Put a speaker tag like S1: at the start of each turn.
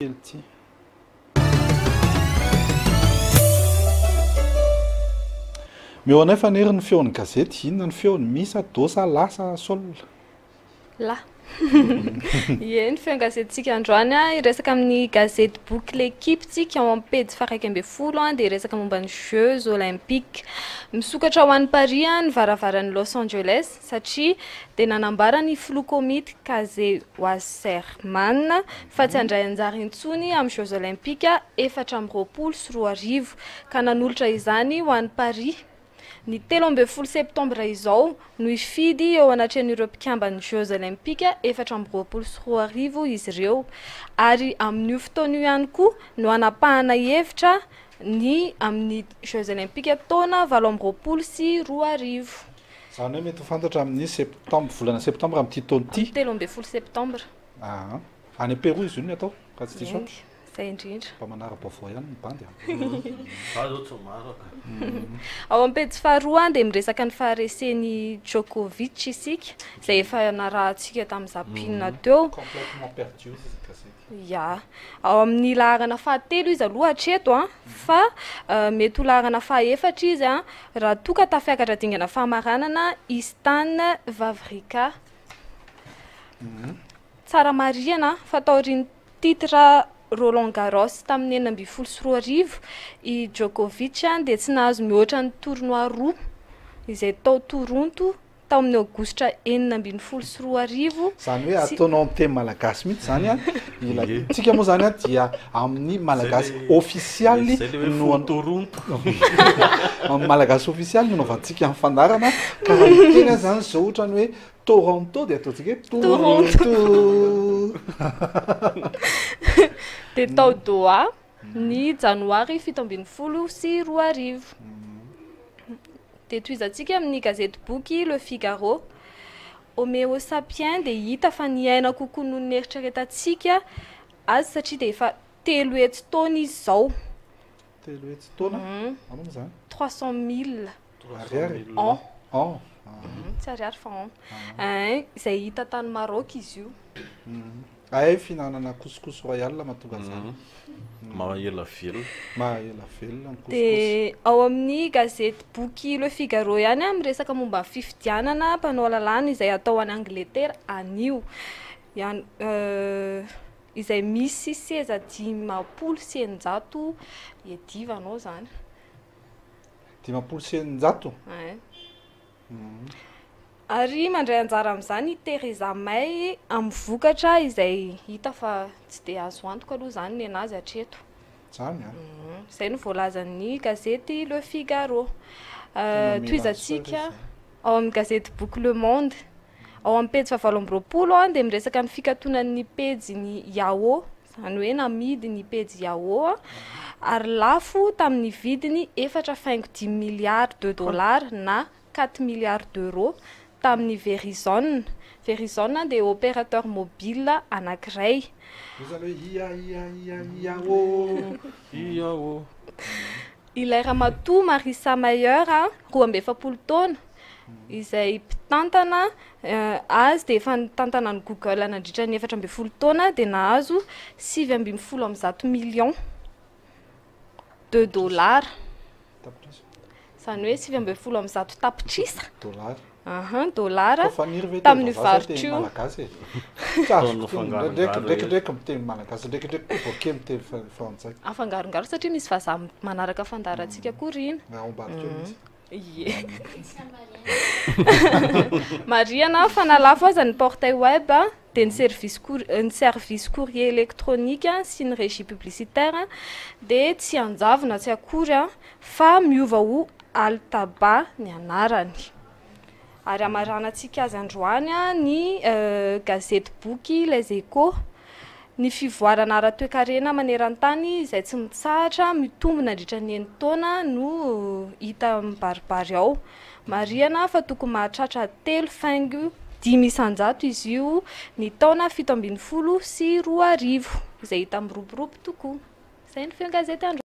S1: Guilty. Meu anefa neriny feon'ny gazety inona ny feony misa dosa lasa sol
S2: La. Eny feon'ny gazetintsika androany iresaka amin'ny gazety boky l'équipe tsika ao amin'ny pejy faha 1 dia iresaka momba ny Jeux olympiques misokatra ho an'ny Paris ny varavaran'ny Los Angeles satria dia nanambara ny filoha komity Kaze Wasserman fa tsy handray anjara intsony amin'ny Jeux olympiques 2024 ka nanolotra izany ho an'ny Paris. Ny 13 septambra izao no ifidy eo anatrehan'ireo mpikamban'ny Jeux olympiques 2024 izy ireo ary amin'io fotoana io ihany koa no anapahana hevitra ny amin'ny Jeux olympiques taona 2024.
S1: Zany hoe mety ho fantatra amin'ny septambra volana septambra amin'ity taona ity.
S2: 13 septambra.
S1: Any Pérou izy io ny atao ka tsy diso.
S2: Zay indrindra.
S1: Mba manara-baovao ihany ny bandy.
S2: Ao amin'ny pejy faharoa dia miresaka ny faharesen'ny Djokovic isika izay efa narahantsika tamin'ny zapinina teo.
S1: Complètement perdu izy gazety.
S2: Ya. Ao amin'ny laharana fahatelo izy aloha hatreto fa mety ho laharana fahaefatra izy raha toa ka tafiakatra dingana famaranana Istan Wawrinka. Tsara marihana fataorian'ny titre Roland Garros tamin'ny 2024 i Djokovic dia tsy nahazo mihoatra ny tournoi roa izay tao Toronto tao amin'ny aogositra 2024.
S1: Zany hoe ataonao amin'ny teny malagasy mihitsy zany tsika moa zany dia amin'ny malagasy ofisialy no
S3: Toronto.
S1: Amin'ny malagasy ofisialy no novantsika amin'ny fandarana ka tena zany zao ohatrany hoe Toronto dia ataontsika Toronto.
S2: Dia tao Doha ny janoary 17 dia toizantsika amin'ny gazety boky Le Figaro. Homo sapiens dia hita fa niaina kokoa noho ny eritreretantsika azy satria dia efa 3 hetsy taona izy izao.
S1: 3 hetsy taona? Ano zany?
S2: 300 000
S1: ans.
S2: Tsy ariary fa an. Izay hita tany Maroc izy io.
S1: Ay finanana couscous royal mahatonga an'izany.
S3: Mahaela velona.
S1: Mahaela velona ny couscous.
S2: Dia ao amin'ny gazety boky Le Figaro ihany miresaka momba ny fifidianana mpanao lalàna izay atao any Angleterre anio. Izay misy seza 500 iadivanao zany.
S1: 500?
S2: Ary mandray anjara amin'izany Theresa May amin'ny vokatra izay hita fa tsy dia azo antoka aloha zany ny anazy hatreto.
S1: Zany
S2: Izay no voalazan'ny gazety Le Figaro. Toizantsika ao amin'ny gazety boky Le Monde ao amin'ny pejy 20 dia miresaka ny fikatonan'ny pejy Yahoo, zany hoe namidy ny pejy Yahoo ary lafo tamin'ny vidiny 4,10 milliards de dollars na 4 milliards d'euros tamin'ny Verizon. Verizon dia opérateur mobile anankiray. Ilay ramatoa Marissa Mayer 12 taona izay mpitantana azy dia efa nitantana ny Google nandritra ny 14 taona dia nahazo 7,10 millions de dollars. Zany hoe 7,10 tapitrisa dollara tamin'ny varotra io.
S1: Ndraikindraiky miteny malagasy, ndraikindraiky boke miteny frantsay.
S2: Afangarongaro satria misy vazaha manaraka fandarantsika korina. Mariana fa nalafo aza ny portail web dia ny service courrier électronique sy ny régie publicitaire dia tsy anjavona tsy akory fa miova ho Altaba ny anarany. Ary amaranantsika azy androany ny gazety boky Les Échos. Ny fivoarana ara-toekarena maneran-tany izay tsy mitsahatra mitombina nandritra ny 9 taona no hita mibaribary ao. Marihana fa tokony mahatratra 3,10 isanjato izy io ny taona 17 sy 20 izay hita miroborobo tokoa. Izay ny feon'ny gazety androany.